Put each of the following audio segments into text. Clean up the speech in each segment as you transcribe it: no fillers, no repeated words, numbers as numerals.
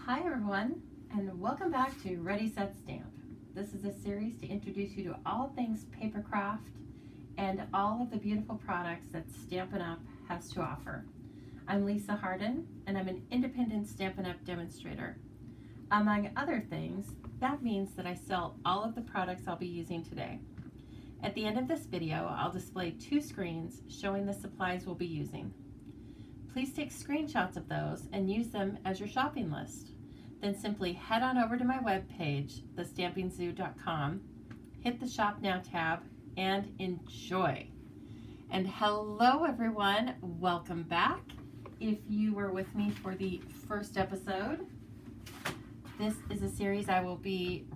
Hi everyone, and welcome back to Ready Set Stamp. This is a series to introduce you to all things paper craft and all of the beautiful products that Stampin' Up! Has to offer. I'm Lisa Harden, and I'm an independent Stampin' Up! Demonstrator. Among other things, that means that I sell all of the products I'll be using today. At the end of this video, I'll display 2 screens showing the supplies we'll be using. Please take screenshots of those and use them as your shopping list. Then simply head on over to my webpage, thestampingzoo.com, hit the Shop Now tab, and enjoy. And hello everyone, welcome back. If you were with me for the first episode, this is a series I will be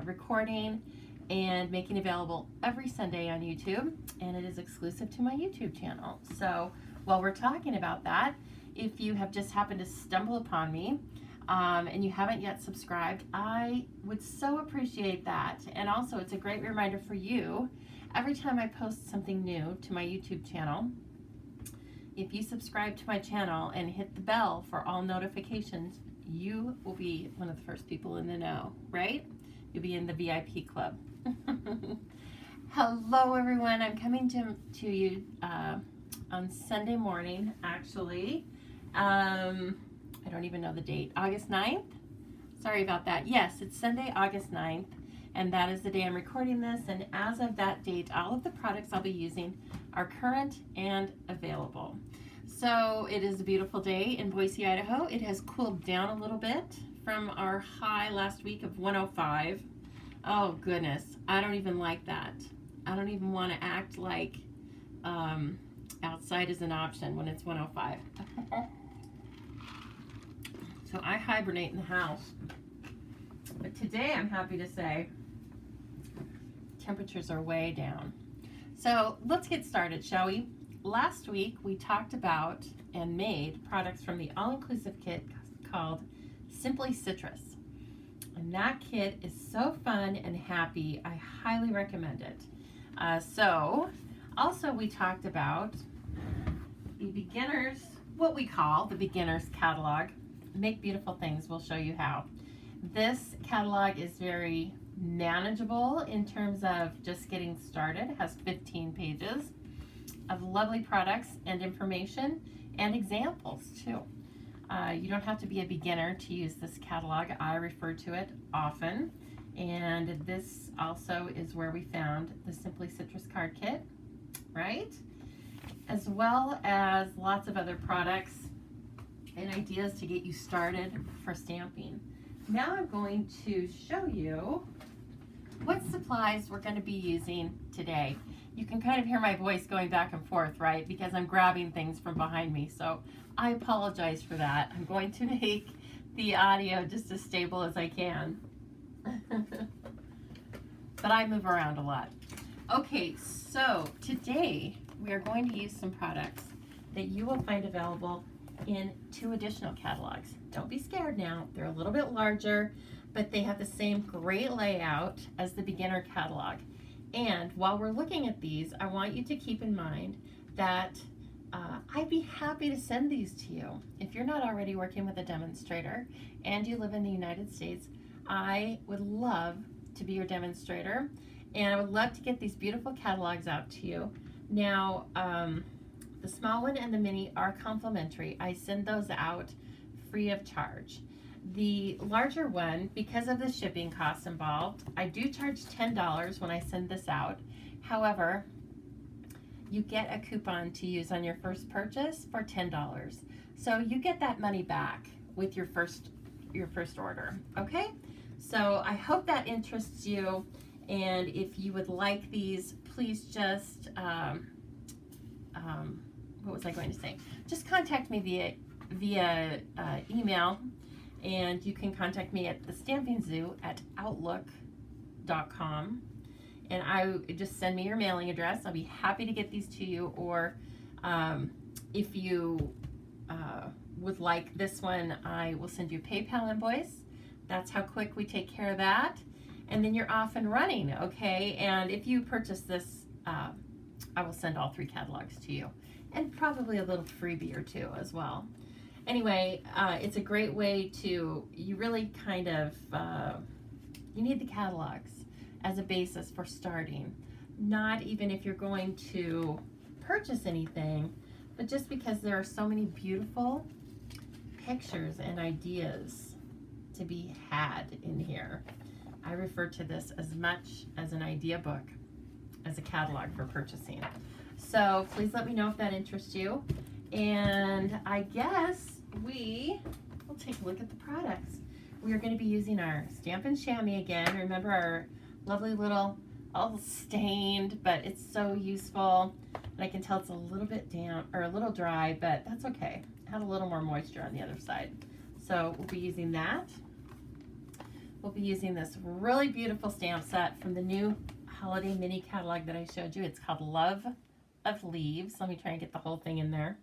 recording and making available every Sunday on YouTube, and it is exclusive to my YouTube channel. So while we're talking about that, if you have just happened to stumble upon me and you haven't yet subscribed, I would so appreciate that. And also, it's a great reminder for you, every time I post something new to my YouTube channel, if you subscribe to my channel and hit the bell for all notifications, you will be one of the first people in the know, right? You'll be in the VIP club. Hello everyone, I'm coming to you on Sunday morning, actually. I don't even know the date. August 9th? Sorry about that. Yes, it's Sunday, August 9th, and that is the day I'm recording this, and as of that date, all of the products I'll be using are current and available. So it is a beautiful day in Boise, Idaho. It has cooled down a little bit from our high last week of 105. Oh goodness, I don't even like that. I don't even want to act like outside is an option when it's 105. So I hibernate in the house. But today I'm happy to say temperatures are way down. So let's get started, shall we? Last week we talked about and made products from the all-inclusive kit called Simply Citrus. And that kit is so fun and happy, I highly recommend it. Also we talked about the beginners, what we call the beginner's catalog. Make Beautiful Things, we'll show you how. This catalog is very manageable in terms of just getting started. It has 15 pages of lovely products and information and examples too. You don't have to be a beginner to use this catalog. I refer to it often. And this also is where we found the Simply Citrus card kit, right? As well as lots of other products and ideas to get you started for stamping. Now I'm going to show you what supplies we're going to be using today. You can kind of hear my voice going back and forth, right? Because I'm grabbing things from behind me, so I apologize for that. I'm going to make the audio just as stable as I can. But I move around a lot. Okay, so today we are going to use some products that you will find available in 2 additional catalogs. Don't be scared now. They're a little bit larger, but they have the same great layout as the beginner catalog. And while we're looking at these, I want you to keep in mind that I'd be happy to send these to you. If you're not already working with a demonstrator and you live in the United States, I would love to be your demonstrator, and I would love to get these beautiful catalogs out to you. Now, the small one and the mini are complimentary. I send those out free of charge. The larger one, because of the shipping costs involved, I do charge $10 when I send this out. However, you get a coupon to use on your first purchase for $10. So you get that money back with your first order, okay? So I hope that interests you, and if you would like these, please just, what was I going to say? Just contact me via email, and you can contact me at thestampingzoo@outlook.com, and I just send me your mailing address. I'll be happy to get these to you, or if you would like this one, I will send you a PayPal invoice. That's how quick we take care of that, and then you're off and running, okay? And if you purchase this, I will send all 3 catalogs to you, and probably a little freebie or 2 as well. Anyway, it's a great way to, you really kind of, you need the catalogs as a basis for starting. Not even if you're going to purchase anything, but just because there are so many beautiful pictures and ideas to be had in here. I refer to this as much as an idea book as a catalog for purchasing. So please let me know if that interests you. And I guess we'll take a look at the products. We are going to be using our Stampin' Chamois again. Remember our lovely little, all stained, but it's so useful. And I can tell it's a little bit damp, or a little dry, but that's okay. It had a little more moisture on the other side. So we'll be using that. We'll be using this really beautiful stamp set from the new holiday mini catalog that I showed you. It's called Love of Leaves. Let me try and get the whole thing in there.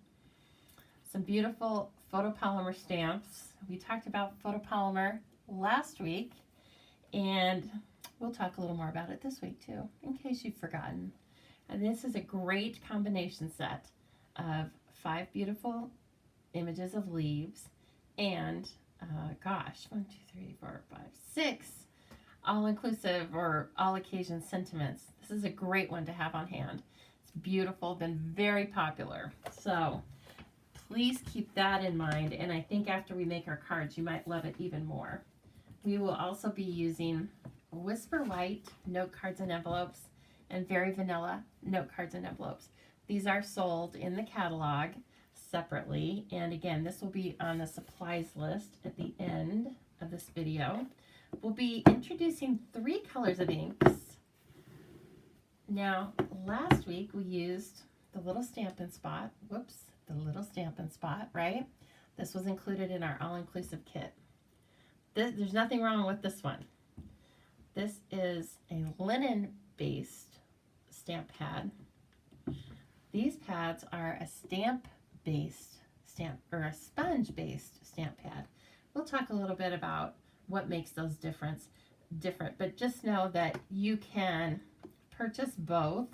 Some beautiful photopolymer stamps. We talked about photopolymer last week, and we'll talk a little more about it this week too, in case you've forgotten. And this is a great combination set of 5 beautiful images of leaves and gosh, 1, 2, 3, 4, 5, 6 all-inclusive or all-occasion sentiments. This is a great one to have on hand. It's beautiful, been very popular. So please keep that in mind, and I think after we make our cards, you might love it even more. We will also be using Whisper White note cards and envelopes and Very Vanilla note cards and envelopes. These are sold in the catalog separately, and again, this will be on the supplies list at the end of this video. We'll be introducing 3 colors of inks. Now, last week we used the little Stampin' Spot. Whoops, the little Stampin' Spot, right? This was included in our all-inclusive kit. There's nothing wrong with this one. This is a linen-based stamp pad. These pads are a stamp-based stamp, or a sponge-based stamp pad. We'll talk a little bit about what makes those different, but just know that you can purchase both.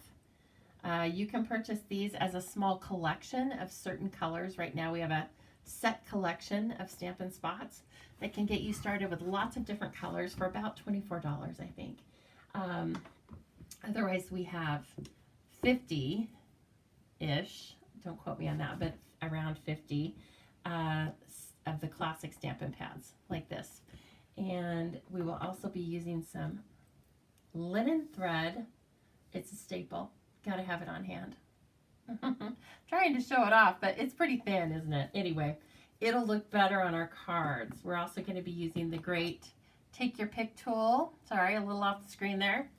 You can purchase these as a small collection of certain colors. Right now we have a set collection of Stampin' Spots that can get you started with lots of different colors for about $24, I think. Otherwise we have 50-ish, don't quote me on that, but around 50 of the classic Stampin' Pads like this. And we will also be using some linen thread. It's a staple. Gotta have it on hand. Trying to show it off, but it's pretty thin, isn't it? Anyway, it'll look better on our cards. We're also going to be using the great Take Your Pick tool. Sorry, a little off the screen there.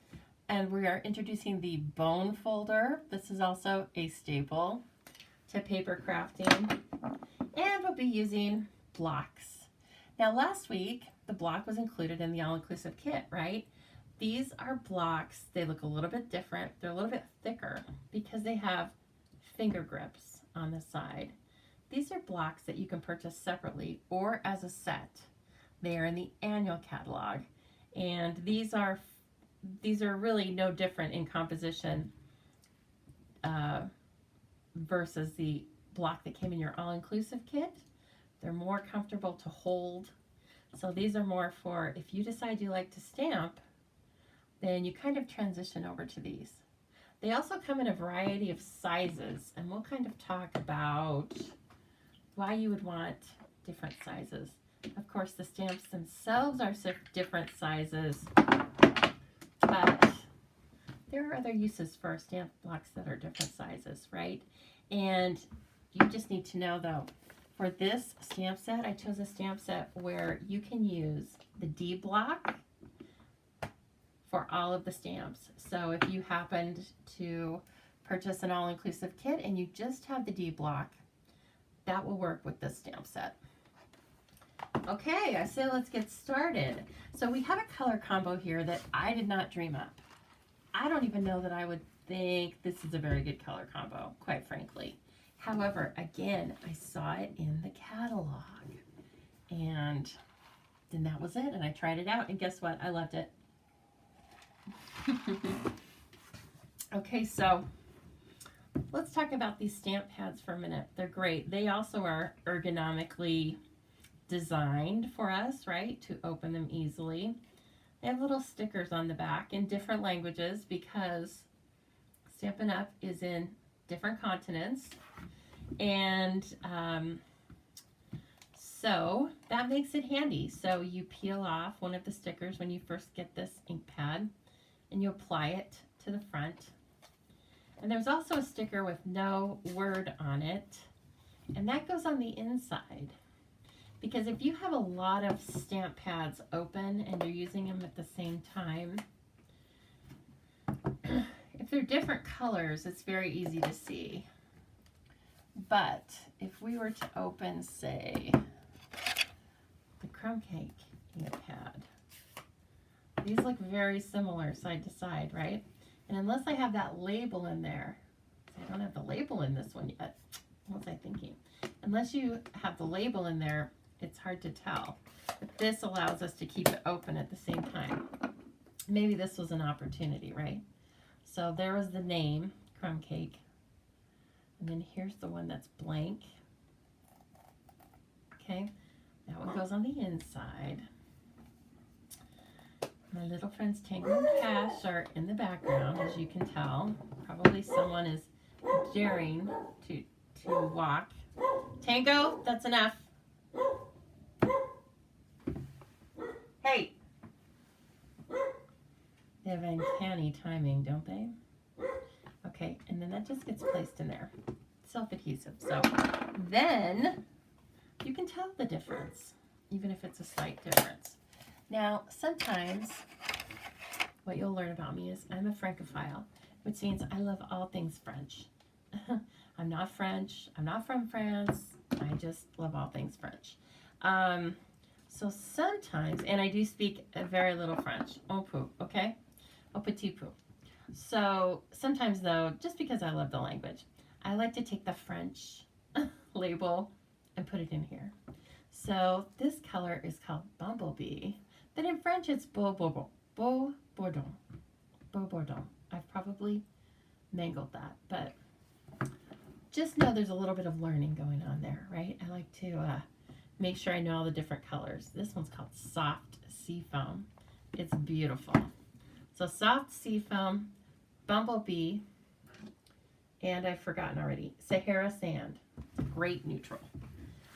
And we are introducing the bone folder. This is also a staple to paper crafting. And we'll be using blocks. Now, last week, the block was included in the all-inclusive kit, right? These are blocks. They look a little bit different. They're a little bit thicker because they have finger grips on the side. These are blocks that you can purchase separately or as a set. They are in the annual catalog, and these are really no different in composition versus the block that came in your all-inclusive kit. They're more comfortable to hold. So these are more for if you decide you like to stamp, then you kind of transition over to these. They also come in a variety of sizes, and we'll kind of talk about why you would want different sizes. Of course, the stamps themselves are different sizes, but there are other uses for stamp blocks that are different sizes, right? And you just need to know, though, for this stamp set, I chose a stamp set where you can use the D block for all of the stamps. So if you happened to purchase an all-inclusive kit and you just have the D block, that will work with this stamp set. Okay, I say let's get started. So we have a color combo here that I did not dream up. I don't even know that I would think this is a very good color combo, quite frankly. However, again, I saw it in the catalog, and then that was it, and I tried it out, and guess what? I loved it. Okay, so Let's talk about these stamp pads for a minute. They're great. They also are ergonomically designed for us, right, to open them easily. They have little stickers on the back in different languages because Stampin' Up! Is in different continents. And so that makes it handy. So you peel off one of the stickers when you first get this ink pad and you apply it to the front. And there's also a sticker with no word on it, and that goes on the inside. Because if you have a lot of stamp pads open and you're using them at the same time, if they're different colors, it's very easy to see. But if we were to open, say, the Crumb Cake ink pad, these look very similar side to side, right? And unless I have that label in there, I don't have the label in this one yet. What was I thinking? Unless you have the label in there, it's hard to tell. But this allows us to keep it open at the same time. Maybe this was an opportunity, right? So there was the name, Crumb Cake. And then here's the one that's blank. Okay, that one goes on the inside. My little friends Tango and Cash are in the background, as you can tell. Probably someone is daring to walk. Tango, that's enough. Hey! They have uncanny timing, don't they? Okay, and then that just gets placed in there. Self-adhesive. So then you can tell the difference, even if it's a slight difference. Now, sometimes what you'll learn about me is I'm a Francophile, which means I love all things French. I'm not French. I'm not from France. I just love all things French. So sometimes, and I do speak a very little French. Un peu, okay? Un petit peu. So sometimes, though, just because I love the language, I like to take the French label and put it in here. So this color is called Bumblebee. But in French, it's Beau Bourdon. Beau Bourdon. Beau Bourdon. I've probably mangled that, but just know there's a little bit of learning going on there, right? I like to make sure I know all the different colors. This one's called Soft Seafoam. It's beautiful. So Soft Seafoam, Bumblebee, and I've forgotten already, Sahara Sand. Great neutral.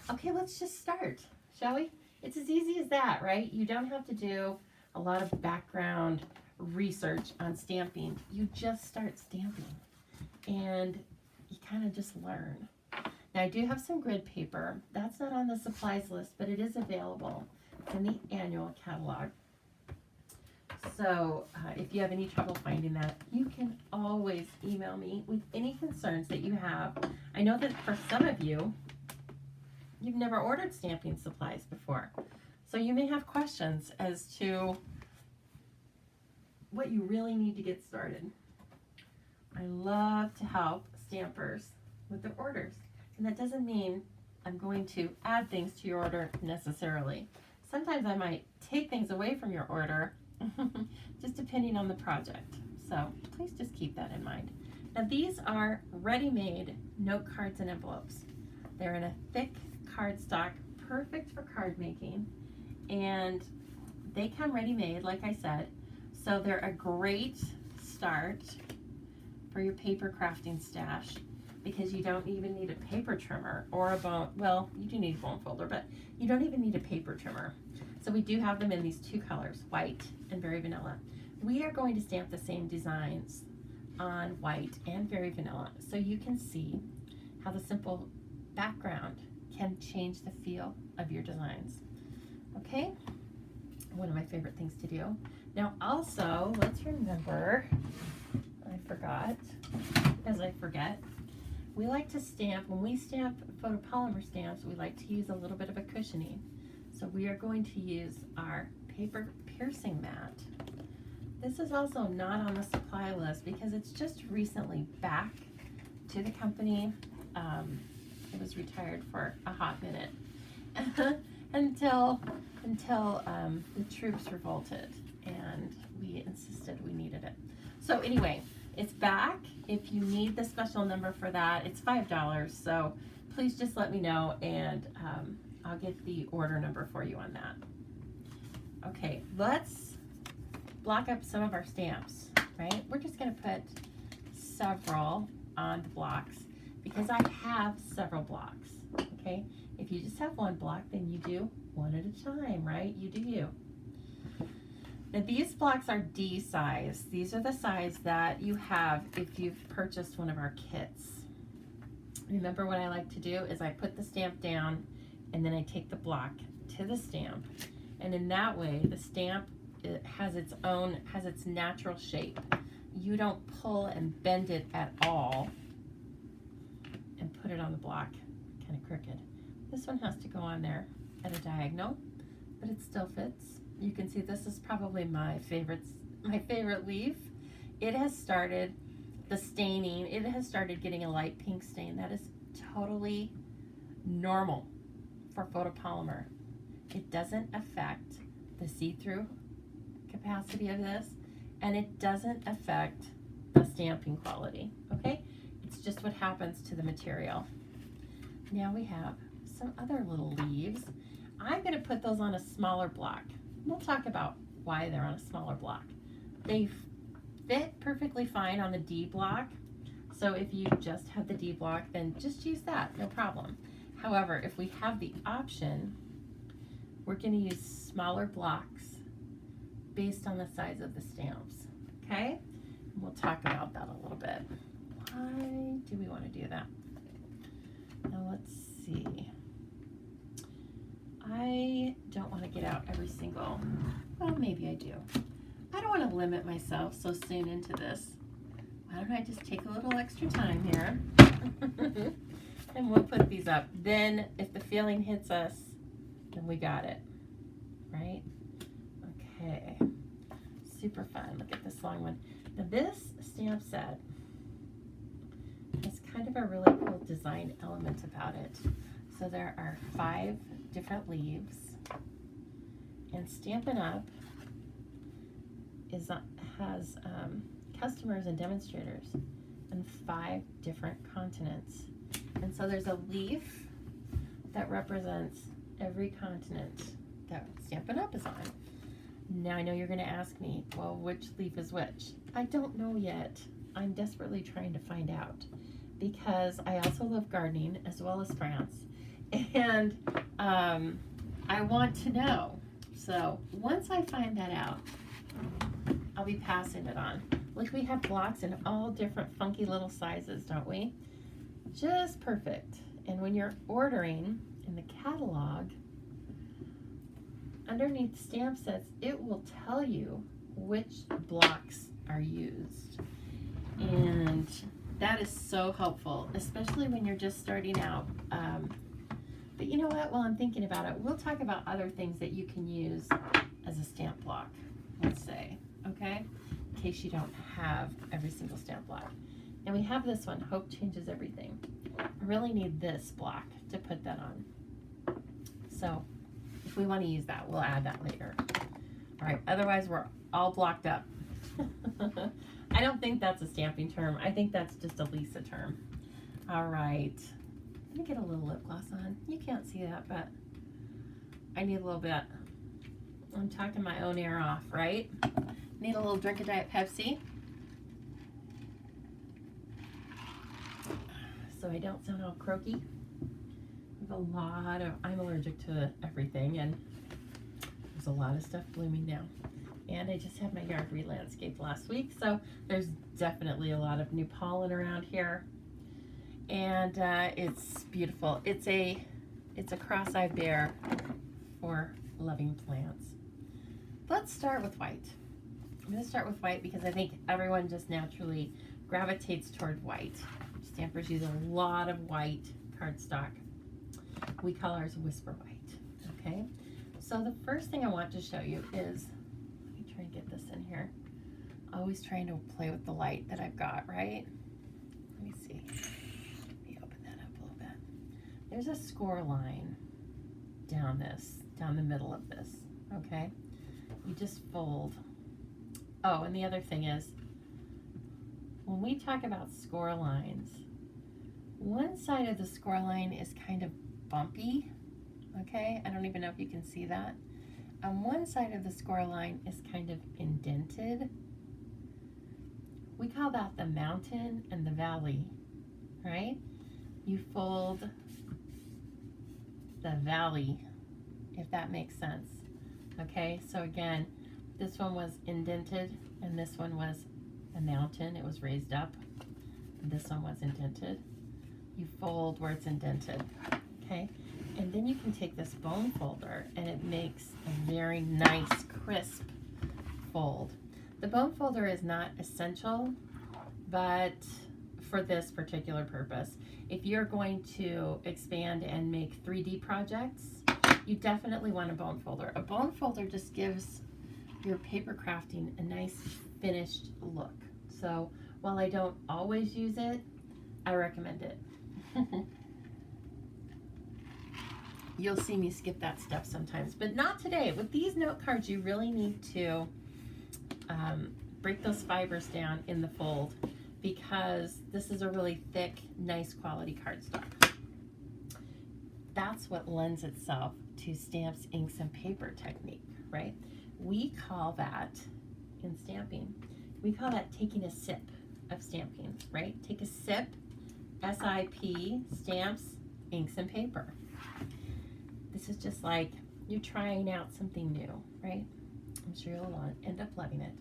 Okay, let's just start, shall we? It's as easy as that, right? You don't have to do a lot of background research on stamping. You just start stamping and you kind of just learn. Now I do have some grid paper. That's not on the supplies list, but it is available in the annual catalog. So if you have any trouble finding that, you can always email me with any concerns that you have. I know that for some of you, you've never ordered stamping supplies before. So you may have questions as to what you really need to get started. I love to help stampers with their orders. And that doesn't mean I'm going to add things to your order necessarily. Sometimes I might take things away from your order, just depending on the project. So please just keep that in mind. Now these are ready-made note cards and envelopes. They're in a thick cardstock, perfect for card making, and they come ready-made, like I said. So they're a great start for your paper crafting stash because you don't even need a paper trimmer or a bone, well, you do need a bone folder, but you don't even need a paper trimmer. So we do have them in these two colors, white and Very Vanilla. We are going to stamp the same designs on white and Very Vanilla so you can see how the simple background can change the feel of your designs. Okay, one of my favorite things to do. Now also, let's remember, I forgot, as I forget, we like to stamp, when we stamp photopolymer stamps, we like to use a little bit of a cushioning. So we are going to use our paper piercing mat. This is also not on the supply list because it's just recently back to the company. It was retired for a hot minute until the troops revolted and we insisted we needed it. So anyway, It's back. If you need the special number for that, it's $5. So please just let me know, and I'll get the order number for you on that. Okay, let's block up some of our stamps, right? We're just going to put several on the blocks because I have several blocks, okay? If you just have one block, then you do one at a time, right? You do you. Now these blocks are D size. These are the size that you have if you've purchased one of our kits. Remember, what I like to do is I put the stamp down and then I take the block to the stamp. And in that way, the stamp has its natural shape. You don't pull and bend it at all and put it on the block kind of crooked. This one has to go on there at a diagonal, but it still fits. You can see this is probably my favorite leaf. It has started the staining. It has started getting a light pink stain. That is totally normal for photopolymer. It doesn't affect the see-through capacity of this, and it doesn't affect the stamping quality, okay? It's just what happens to the material. Now we have some other little leaves. I'm gonna put those on a smaller block. We'll talk about why they're on a smaller block. They fit perfectly fine on the D block. So if you just have the D block, then just use that, no problem. However, if we have the option, we're gonna use smaller blocks based on the size of the stamps, okay? And we'll talk about that a little bit. Why do we wanna do that? Now let's see. I don't want to get out every single, well, maybe I do. I don't want to limit myself so soon into this. Why don't I just take a little extra time here and we'll put these up. Then if the feeling hits us, then we got it, right? Okay, super fun. Look at this long one. Now this stamp set has kind of a really cool design element about it. So there are 5 different leaves, and Stampin' Up! Has customers and demonstrators in 5 different continents. And so there's a leaf that represents every continent that Stampin' Up! Is on. Now I know you're going to ask me, well, which leaf is which? I don't know yet. I'm desperately trying to find out because I also love gardening as well as France. And I want to know. So once I find that out, I'll be passing it on. Look, we have blocks in all different funky little sizes, don't we? Just perfect. And when you're ordering in the catalog, underneath stamp sets, it will tell you which blocks are used. And that is so helpful, especially when you're just starting out. But you know what, while I'm thinking about it, we'll talk about other things that you can use as a stamp block, let's say, okay? In case you don't have every single stamp block. And we have this one, Hope Changes Everything. I really need this block to put that on. So if we want to use that, we'll add that later. All right, otherwise we're all blocked up. I don't think that's a stamping term. I think that's just a Lisa term. All right. Let me get a little lip gloss on. You can't see that, but I need a little bit. I'm talking my own ear off, right? Need a little drink of Diet Pepsi. So I don't sound all croaky. I'm allergic to everything, and there's a lot of stuff blooming now. And I just had my yard re-landscaped last week, so there's definitely a lot of new pollen around here. And it's beautiful. It's a cross-eyed bear for loving plants. Let's start with white. I'm going to start with white because I think everyone just naturally gravitates toward white. Stampers use a lot of white cardstock. We call ours Whisper White. Okay, so the first thing I want to show you is, let me try and get this in here. Always trying to play with the light that I've got, right? Let me see. There's a score line down the middle of this, okay? You just fold. Oh, and the other thing is, when we talk about score lines, one side of the score line is kind of bumpy, okay? I don't even know if you can see that. And one side of the score line is kind of indented. We call that the mountain and the valley, right? You fold the valley, if that makes sense. Okay, so again, this one was indented and this one was a mountain. It was raised up. This one was indented. You fold where it's indented, okay? And then you can take this bone folder and it makes a very nice, crisp fold. The bone folder is not essential, but for this particular purpose, if you're going to expand and make 3D projects, you definitely want a bone folder. A bone folder just gives your paper crafting a nice finished look. So while I don't always use it, I recommend it. You'll see me skip that step sometimes, but not today. With these note cards, you really need to break those fibers down in the fold because this is a really thick, nice quality cardstock. That's what lends itself to stamps, inks, and paper technique, right? We call that, in stamping, we call that taking a sip of stamping, right? Take a sip, S-I-P, stamps, inks, and paper. This is just like you're trying out something new, right? I'm sure you'll end up loving it.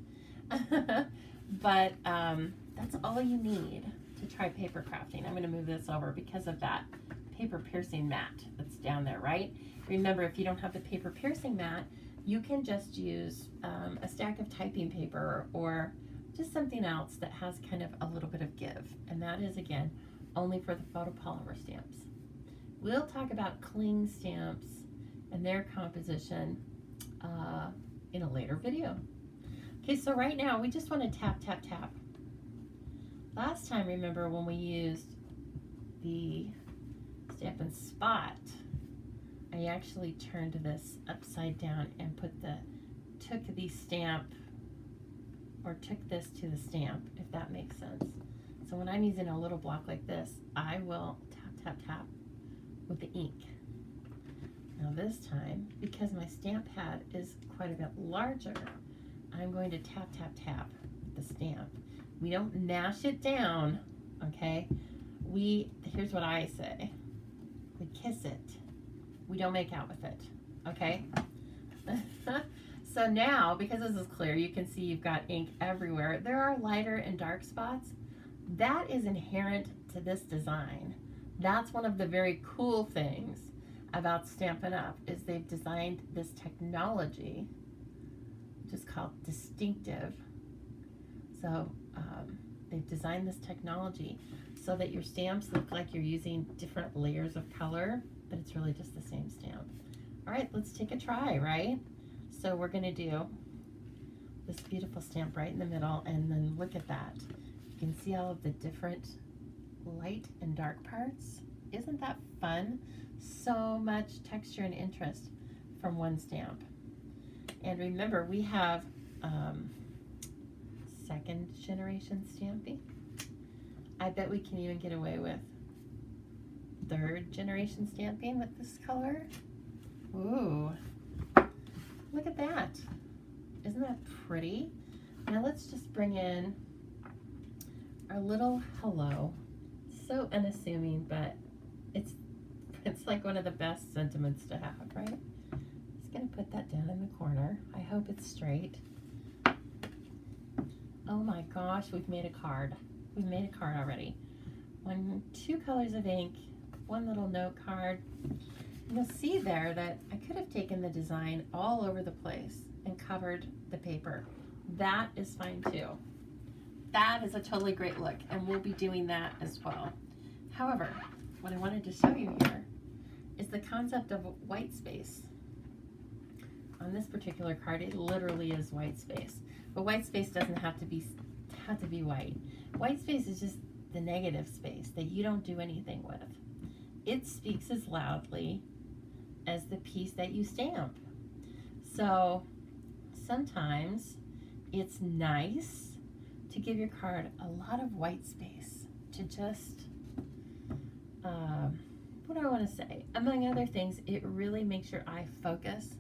But that's all you need to try paper crafting. I'm going to move this over because of that paper piercing mat that's down there, right? Remember, if you don't have the paper piercing mat, you can just use a stack of typing paper or just something else that has kind of a little bit of give. And that is, again, only for the photopolymer stamps. We'll talk about cling stamps and their composition in a later video. Okay, so right now we just want to tap, tap, tap. Last time, remember when we used the Stampin' Spot, I actually turned this upside down and took this to the stamp, if that makes sense. So when I'm using a little block like this, I will tap, tap, tap with the ink. Now this time, because my stamp pad is quite a bit larger, I'm going to tap, tap, tap with the stamp. We don't mash it down, okay? Here's what I say. We kiss it. We don't make out with it, okay? So now, because this is clear, you can see you've got ink everywhere. There are lighter and dark spots. That is inherent to this design. That's one of the very cool things about Stampin' Up! Is they've designed this technology, which is called Distinctive. So they've designed this technology so that your stamps look like you're using different layers of color, but it's really just the same stamp. All right, let's take a try, right? So we're gonna do this beautiful stamp right in the middle, and then look at that. You can see all of the different light and dark parts. Isn't that fun? So much texture and interest from one stamp. And remember, we have second generation stamping. I bet we can even get away with third generation stamping with this color. Ooh, look at that. Isn't that pretty? Now let's just bring in our little hello. So unassuming, but it's like one of the best sentiments to have, right? Just gonna put that down in the corner. I hope it's straight. Oh my gosh, we've made a card. We've made a card already. Two colors of ink, one little note card. You'll see there that I could have taken the design all over the place and covered the paper. That is fine too. That is a totally great look, and we'll be doing that as well. However, what I wanted to show you here is the concept of white space. On this particular card, it literally is white space. But white space doesn't have to be white. White space is just the negative space that you don't do anything with. It speaks as loudly as the piece that you stamp. So sometimes it's nice to give your card a lot of white space to just, what do I want to say? Among other things, it really makes your eye focus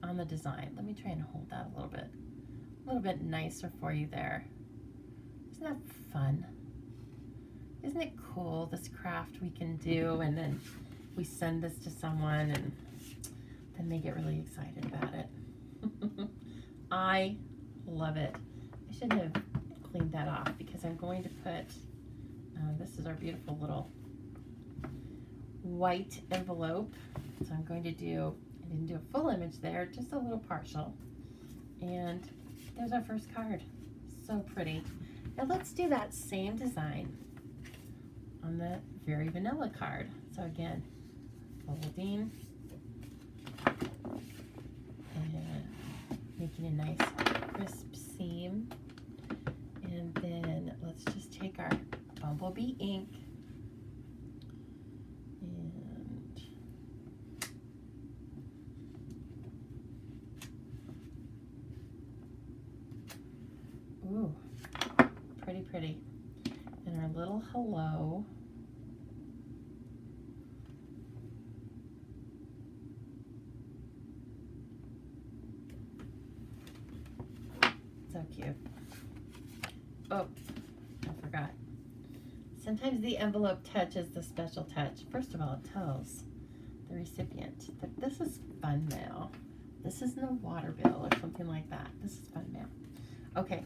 on the design. Let me try and hold that a little bit nicer for you there. Isn't that fun? Isn't it cool, this craft we can do, and then we send this to someone and then they get really excited about it. I love it. I should have cleaned that off because I'm going to put, this is our beautiful little white envelope. So I'm going to do, I didn't do a full image there, just a little partial. And there's our first card. So pretty. Now let's do that same design on the Very Vanilla card. So again, folding and making a nice crisp seam. And then let's just take our Bumblebee ink and ooh, pretty, pretty. And our little hello. So cute. Oh, I forgot. Sometimes the envelope touches the special touch. First of all, it tells the recipient that this is fun mail. This isn't a water bill or something like that. This is fun mail. Okay.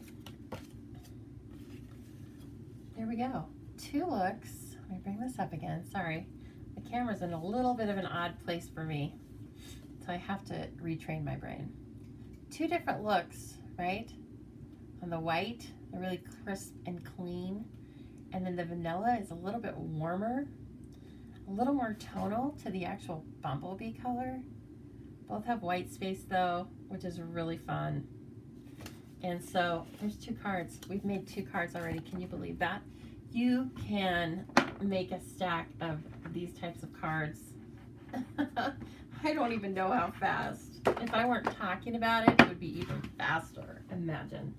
There we go. 2 looks. Let me bring this up again. Sorry. The camera's in a little bit of an odd place for me, so I have to retrain my brain. 2 different looks, right? On the white, they're really crisp and clean. And then the vanilla is a little bit warmer, a little more tonal to the actual Bumblebee color. Both have white space though, which is really fun. And so there's 2 cards. We've made 2 cards already. Can you believe that? You can make a stack of these types of cards. I don't even know how fast. If I weren't talking about it, it would be even faster. Imagine.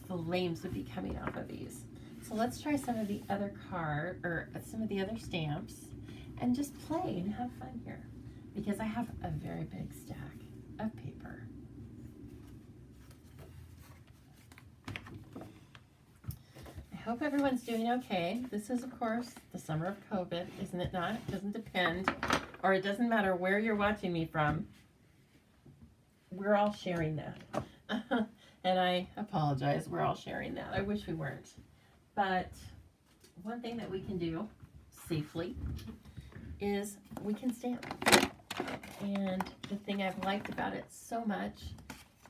Flames would be coming off of these. So let's try some of the other some of the other stamps and just play and have fun here, because I have a very big stack of paper. I hope everyone's doing okay. This is, of course, the summer of COVID, isn't it not? It doesn't depend, or it doesn't matter where you're watching me from. We're all sharing that. And I apologize, we're all sharing that. I wish we weren't. But one thing that we can do safely is we can stamp. And the thing I've liked about it so much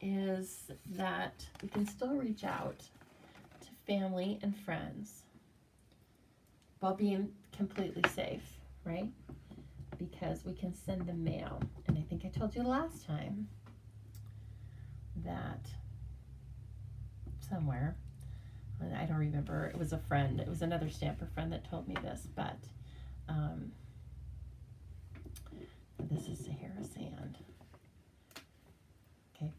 is that we can still reach out to family and friends while being completely safe, right? Because we can send them mail. And I think I told you last time that somewhere, I don't remember, it was a friend, it was another stamper friend that told me this, but this is Sahara Sand. Okay,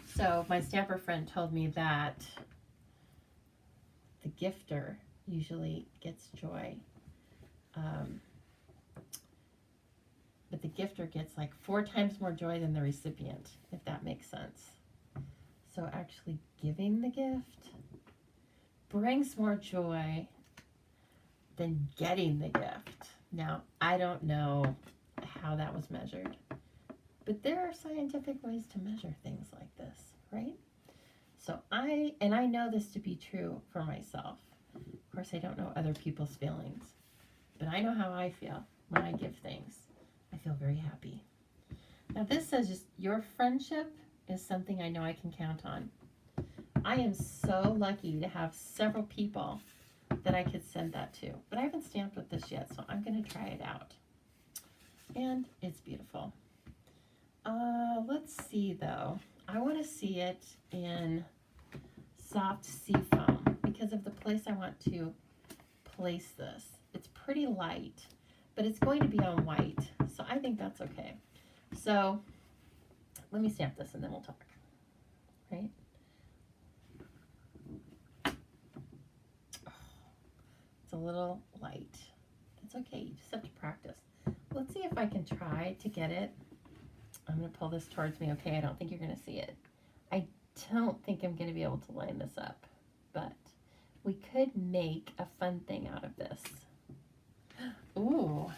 so my stamper friend told me that the gifter usually gets joy, but the gifter gets like 4 times more joy than the recipient, if that makes sense. So actually giving the gift brings more joy than getting the gift. Now, I don't know how that was measured, but there are scientific ways to measure things like this, right? So I know this to be true for myself. Of course, I don't know other people's feelings, but I know how I feel when I give things. I feel very happy. Now this says just your friendship is something I know I can count on. I am so lucky to have several people that I could send that to, but I haven't stamped with this yet, so I'm going to try it out. And it's beautiful. Let's see though. I want to see it in soft sea foam because of the place I want to place this. It's pretty light, but it's going to be on white, so I think that's okay. So let me stamp this and then we'll talk, right? It's a little light. It's okay, you just have to practice. Let's see if I can try to get it. I'm going to pull this towards me. Okay, I don't think you're going to see it. I don't think I'm going to be able to line this up, but we could make a fun thing out of this. Ooh.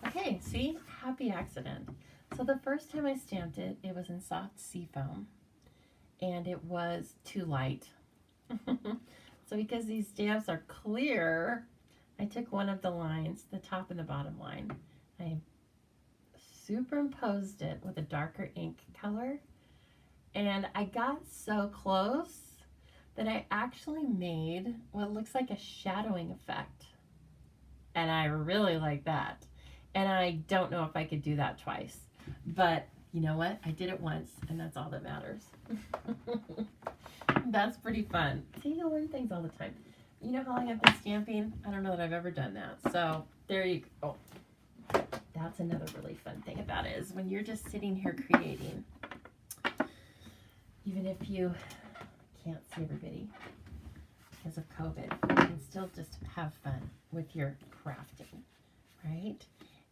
Okay, see? Happy accident. So the first time I stamped it, it was in soft seafoam, and it was too light. So because these stamps are clear, I took one of the lines, the top and the bottom line. I superimposed it with a darker ink color, and I got so close that I actually made what looks like a shadowing effect. And I really like that. And I don't know if I could do that twice. But you know what? I did it once, and that's all that matters. That's pretty fun. See, you learn things all the time. You know how long I've been stamping? I don't know that I've ever done that. So there you go. Oh, that's another really fun thing about it, is when you're just sitting here creating, even if you can't see everybody because of COVID, you can still just have fun with your crafting, right?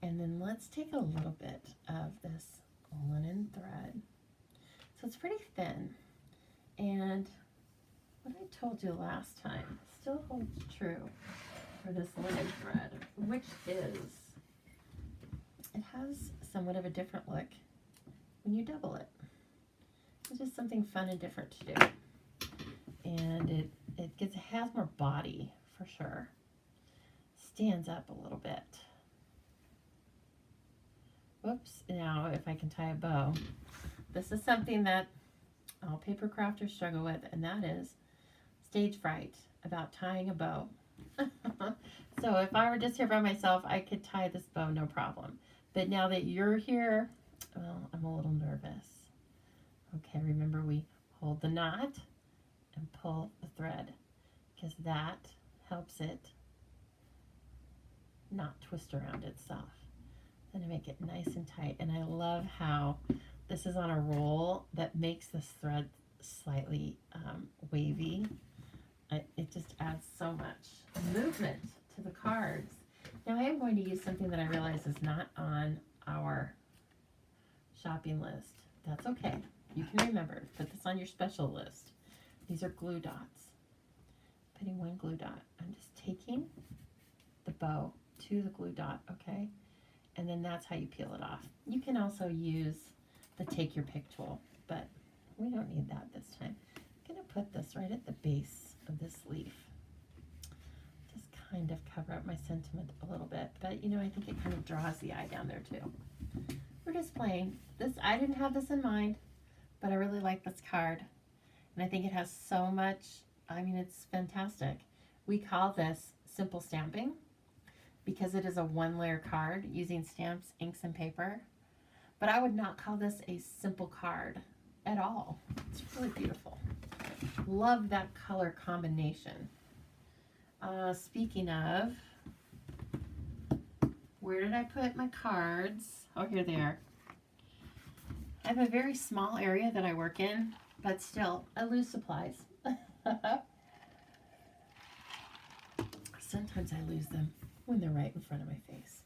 And then let's take a little bit of this linen thread. So it's pretty thin, and what I told you last time still holds true for this linen thread, which is it has somewhat of a different look when you double it. It's just something fun and different to do. And it has more body for sure. Stands up a little bit. Whoops, now if I can tie a bow. This is something that all paper crafters struggle with, and that is stage fright about tying a bow. So if I were just here by myself, I could tie this bow no problem. But now that you're here, well, I'm a little nervous. Okay, remember we hold the knot and pull the thread, because that helps it not twist around itself. Then I make it nice and tight, and I love how this is on a roll that makes this thread slightly wavy. It just adds so much movement to the cards. Now I am going to use something that I realize is not on our shopping list. That's okay. You can remember, put this on your special list. These are glue dots. Putting one glue dot. I'm just taking the bow to the glue dot, okay? And then that's how you peel it off. You can also use the take your pick tool, but we don't need that this time. I'm gonna put this right at the base of this leaf. Just kind of cover up my sentiment a little bit, but you know, I think it kind of draws the eye down there too. We're just playing. This, I didn't have this in mind, but I really like this card. And I think it has so much, I mean, it's fantastic. We call this simple stamping because it is a one-layer card using stamps, inks, and paper. But I would not call this a simple card at all. It's really beautiful. Love that color combination. Speaking of, where did I put my cards? Oh, here they are. I have a very small area that I work in, but still, I lose supplies. Sometimes I lose them when they're right in front of my face.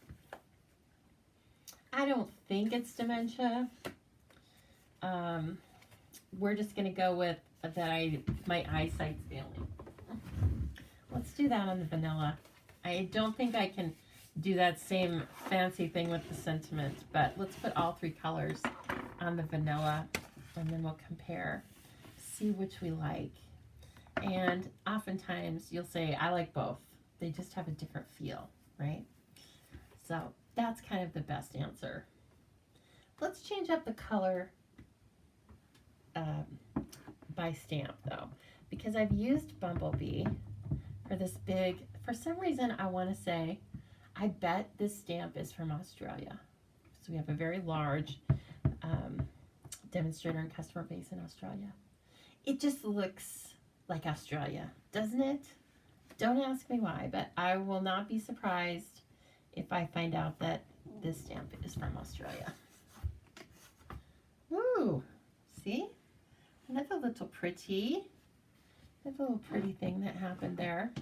I don't think it's dementia. We're just going to go with that my eyesight's failing. Let's do that on the vanilla. I don't think I can do that same fancy thing with the sentiment, but let's put all three colors on the vanilla, and then we'll compare, see which we like. And oftentimes you'll say, I like both. They just have a different feel, right? So that's kind of the best answer. Let's change up the color by stamp though, because I've used Bumblebee for this big, for some reason I want to say, I bet this stamp is from Australia. So we have a very large demonstrator and customer base in Australia. It just looks like Australia, doesn't it? Don't ask me why, but I will not be surprised if I find out that this stamp is from Australia. Woo! See? Another little pretty thing that happened there.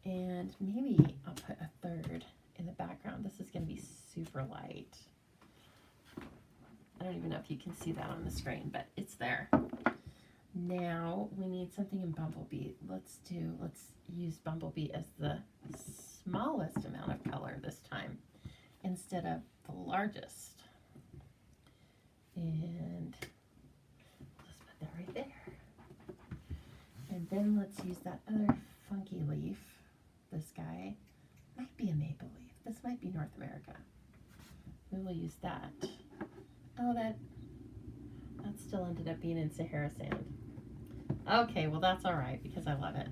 And maybe I'll put a third in the background. This is going to be super light. I don't even know if you can see that on the screen, but it's there. Now we need something in Bumblebee. Let's use Bumblebee as the smallest amount of color this time instead of the largest. And let's put that right there. And then let's use that other funky leaf. This guy might be a maple leaf. This might be North America. We will use that. Oh, that still ended up being in Sahara sand. Okay, well that's all right because I love it.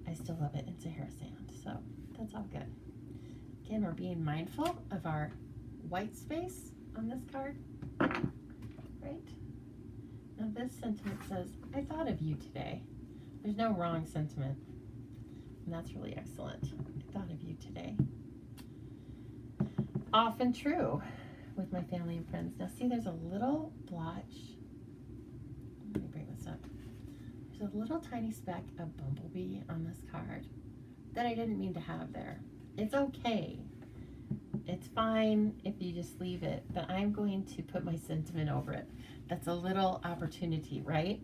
I still love it in Sahara sand, so that's all good. Again, we're being mindful of our white space on this card, right? Now this sentiment says, I thought of you today. There's no wrong sentiment, and that's really excellent. I thought of you today. Often true with my family and friends. Now see, there's a little blotch. Let me bring this up. There's a little tiny speck of Bumblebee on this card that I didn't mean to have there. It's okay. It's fine if you just leave it, but I'm going to put my sentiment over it. That's a little opportunity, right?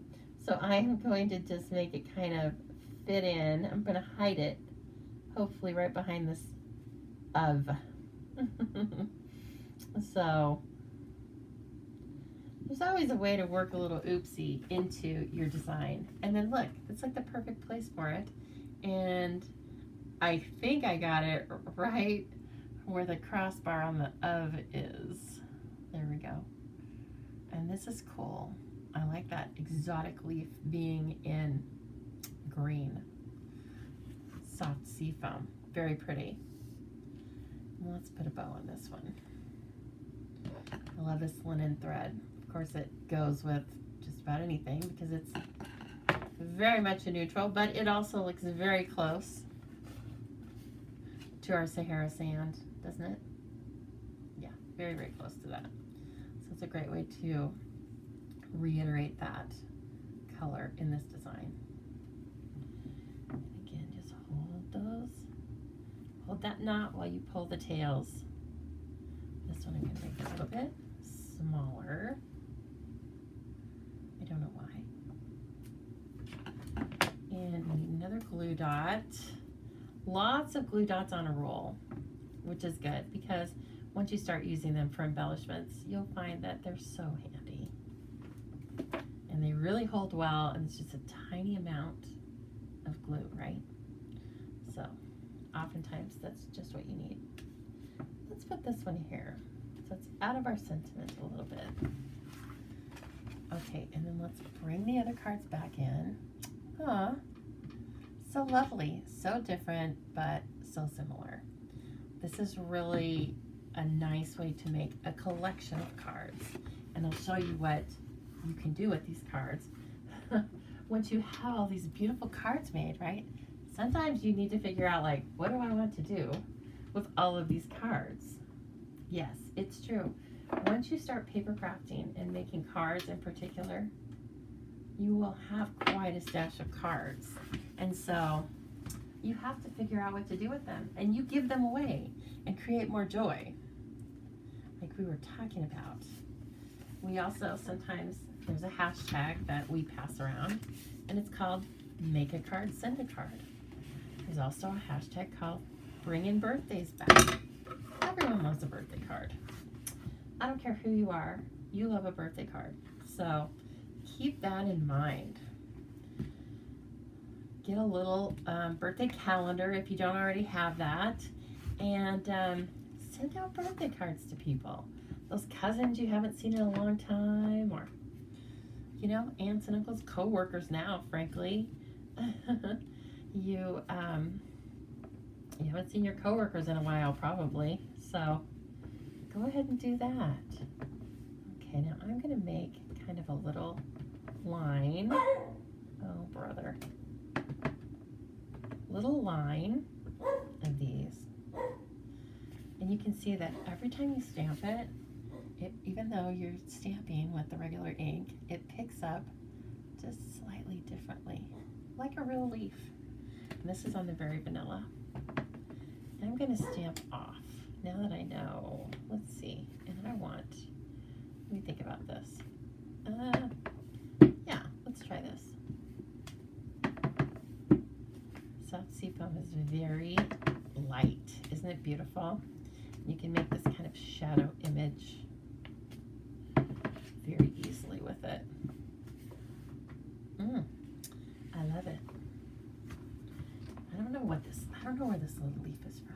So I'm going to just make it kind of fit in. I'm going to hide it, hopefully right behind this of. So there's always a way to work a little oopsie into your design. And then look, it's like the perfect place for it. And I think I got it right where the crossbar on the of is. There we go. And this is cool. I like that exotic leaf being in green. Soft sea foam. Very pretty. Let's put a bow on this one. I love this linen thread. Of course it goes with just about anything because it's very much a neutral, but it also looks very close to our Sahara sand, doesn't it? Yeah, very, very close to that. So it's a great way to reiterate that color in this design. And again, just hold that knot while you pull the tails. This one I'm going to make a little bit smaller. I don't know why. And we need another glue dot. Lots of glue dots on a roll, which is good because once you start using them for embellishments, you'll find that they're so handy. And they really hold well, and it's just a tiny amount of glue, right? So oftentimes that's just what you need. Let's put this one here. So it's out of our sentiment a little bit. Okay, and then let's bring the other cards back in. Huh. So lovely, so different, but so similar. This is really a nice way to make a collection of cards. And I'll show you what you can do with these cards. Once you have all these beautiful cards made, right? Sometimes you need to figure out, like, what do I want to do with all of these cards? Yes, it's true. Once you start paper crafting and making cards in particular, you will have quite a stash of cards. And so you have to figure out what to do with them. And you give them away and create more joy, like we were talking about. We also sometimes, there's a hashtag that we pass around, and it's called Make a Card, Send a Card. There's also a hashtag called Bring in Birthdays Back. Everyone loves a birthday card. I don't care who you are, you love a birthday card. So keep that in mind. Get a little birthday calendar if you don't already have that, and send out birthday cards to people. Those cousins you haven't seen in a long time, or, you know, aunts and uncles, co-workers now, frankly. You haven't seen your coworkers in a while, probably. So go ahead and do that. Okay, now I'm going to make kind of a little line. Oh, brother. Little line of these. And you can see that every time you stamp it, even though you're stamping with the regular ink, it picks up just slightly differently, like a real leaf. And this is on the very vanilla. And I'm going to stamp off. Now that I know, let's see. And I want, let me think about this. Yeah, let's try this. Soft seafoam is very light. Isn't it beautiful? You can make this kind of shadow image very easily with it. I love it. I don't know where this little leaf is from.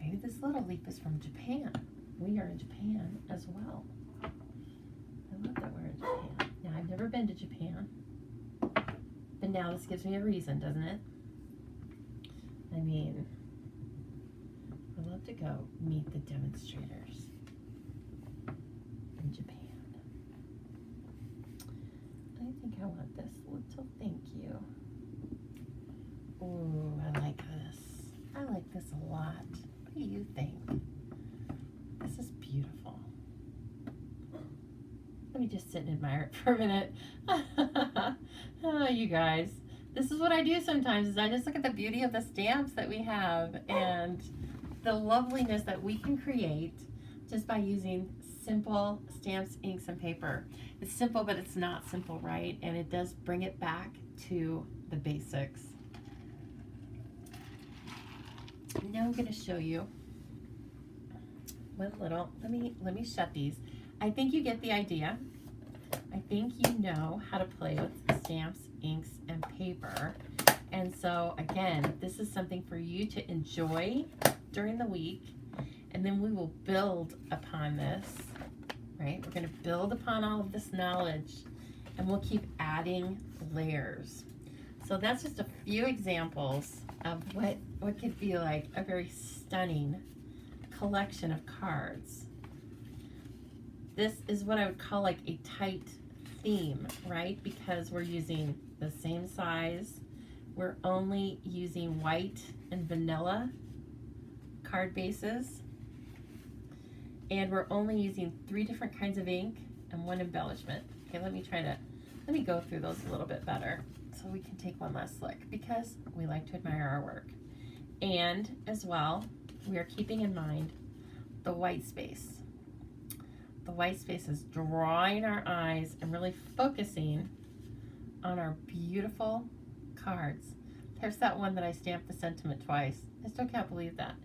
Maybe this little leaf is from Japan. We are in Japan as well. I love that we're in Japan. Now, I've never been to Japan, but now this gives me a reason, doesn't it? I mean, I'd love to go meet the demonstrators in Japan. I think I want this little thank you. Ooh, I like this. I like this a lot. What do you think? This is beautiful. Let me just sit and admire it for a minute. Oh, you guys. This is what I do sometimes, is I just look at the beauty of the stamps that we have and the loveliness that we can create just by using simple stamps, inks, and paper. It's simple, but it's not simple, right? And it does bring it back to the basics. Now I'm going to show you one little, let me shut these. I think you get the idea. I think you know how to play with stamps, inks, and paper. And so again, this is something for you to enjoy during the week, and then we will build upon this, right? We're going to build upon all of this knowledge, and we'll keep adding layers. So that's just a few examples of what could be like a very stunning collection of cards. This is what I would call like a tight theme, right? Because we're using the same size. We're only using white and vanilla card bases. And we're only using 3 different kinds of ink and 1 embellishment. Okay, let me go through those a little bit better so we can take one last look, because we like to admire our work. And as well, we are keeping in mind the white space. The white space is drawing our eyes and really focusing on our beautiful cards. There's that one that I stamped the sentiment twice. I still can't believe that.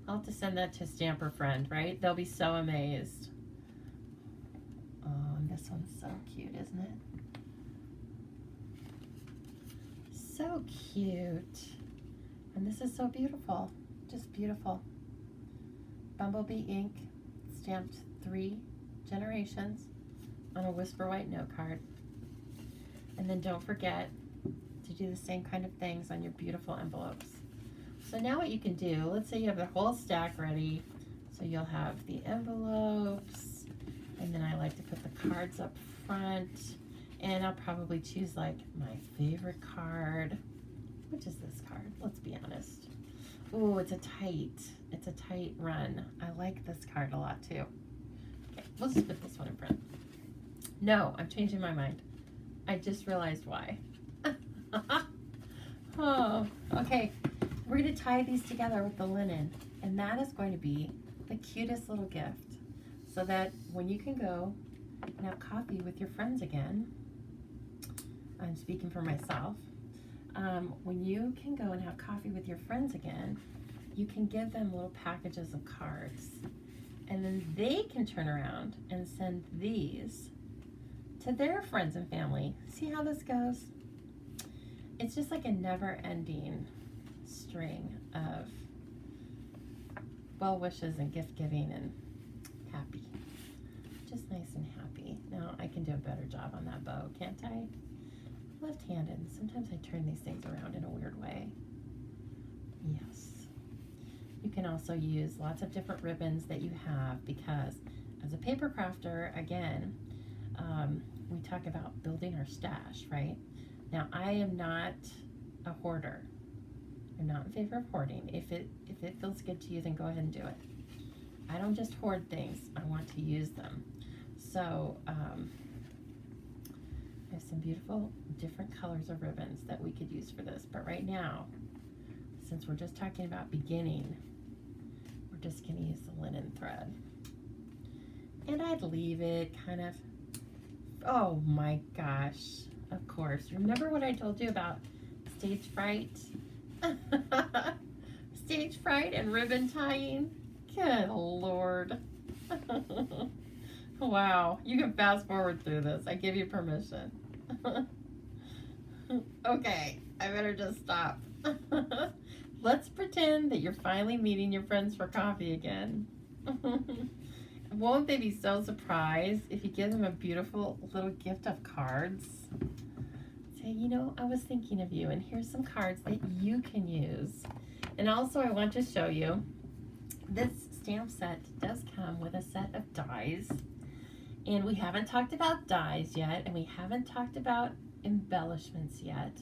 I'll have to send that to a stamper friend, right? They'll be so amazed. Oh, and this one's so cute, isn't it? So cute. And this is so beautiful. Just beautiful. Bumblebee ink, stamped 3 generations on a Whisper White note card. And then don't forget to do the same kind of things on your beautiful envelopes. So now what you can do, let's say you have the whole stack ready. So you'll have the envelopes, and then I like to put the cards up front, and I'll probably choose like my favorite card. Which is this card? Let's be honest. Oh, it's a tight run. I like this card a lot too. Okay, we'll just put this one in front. No, I'm changing my mind. I just realized why. Oh, okay. We're going to tie these together with the linen, and that is going to be the cutest little gift, so that when you can go and have coffee with your friends again, I'm speaking for myself, when you can go and have coffee with your friends again, you can give them little packages of cards, and then they can turn around and send these to their friends and family. See how this goes? It's just like a never-ending string of well wishes and gift giving and happy. Just nice and happy. Now I can do a better job on that bow, can't I? Left-handed. Sometimes I turn these things around in a weird way. Yes. You can also use lots of different ribbons that you have, because as a paper crafter, again, we talk about building our stash, right? Now, I am not a hoarder. I'm not in favor of hoarding. If it feels good to you, then go ahead and do it. I don't just hoard things. I want to use them. So I have some beautiful different colors of ribbons that we could use for this. But right now, since we're just talking about beginning, we're just going to use the linen thread. And I'd leave it kind of, oh my gosh, of course. Remember what I told you about stage fright? Stage fright and ribbon tying? Good Lord. Wow, you can fast forward through this. I give you permission. Okay, I better just stop. Let's pretend that you're finally meeting your friends for coffee again. Won't they be so surprised if you give them a beautiful little gift of cards? Say, you know, I was thinking of you, and here's some cards that you can use. And also I want to show you, this stamp set does come with a set of dies. And we haven't talked about dies yet, and we haven't talked about embellishments yet.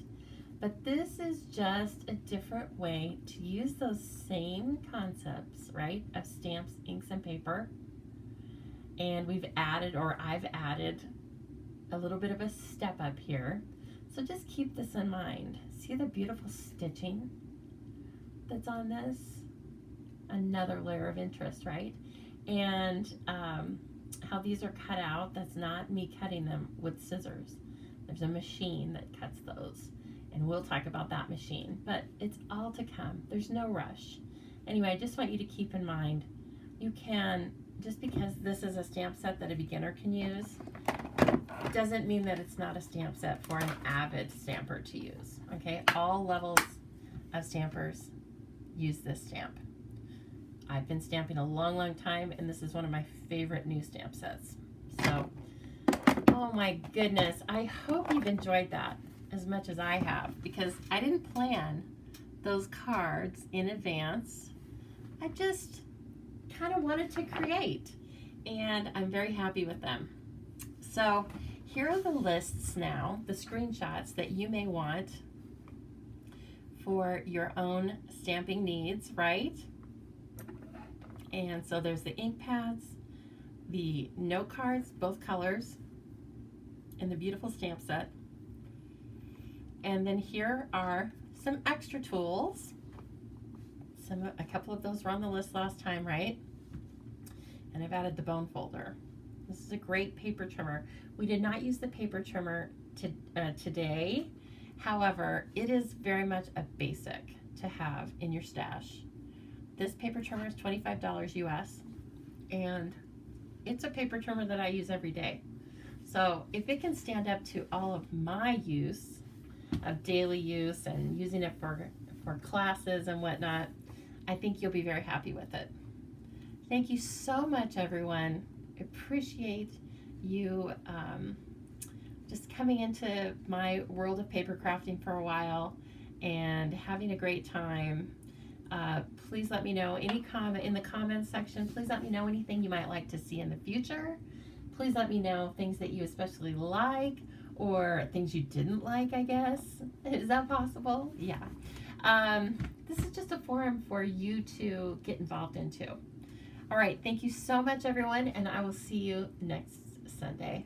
But this is just a different way to use those same concepts, right, of stamps, inks, and paper. And we've added, or I've added, a little bit of a step up here. So just keep this in mind. See the beautiful stitching that's on this? Another layer of interest, right? And how these are cut out, that's not me cutting them with scissors. There's a machine that cuts those, and we'll talk about that machine, but it's all to come. There's no rush. Anyway, I just want you to keep in mind, you can, just because this is a stamp set that a beginner can use, doesn't mean that it's not a stamp set for an avid stamper to use, okay? All levels of stampers use this stamp. I've been stamping a long, long time, and this is one of my favorite new stamp sets. So, oh my goodness, I hope you've enjoyed that as much as I have, because I didn't plan those cards in advance. I just kind of wanted to create, and I'm very happy with them. So here are the lists now, the screenshots that you may want for your own stamping needs, right? And so there's the ink pads, the note cards, both colors, and the beautiful stamp set. And then here are some extra tools. A couple of those were on the list last time, right? And I've added the bone folder. This is a great paper trimmer. We did not use the paper trimmer today. However, it is very much a basic to have in your stash. This paper trimmer is $25 US, and it's a paper trimmer that I use every day. So if it can stand up to all of my use of daily use and using it for classes and whatnot, I think you'll be very happy with it. Thank you so much, everyone. Appreciate you just coming into my world of paper crafting for a while and having a great time. Please let me know any comment in the comments section. Please let me know anything you might like to see in the future. Please let me know things that you especially like, or things you didn't like, I guess. Is that possible? Yeah. This is just a forum for you to get involved into. All right, thank you so much, everyone, and I will see you next Sunday.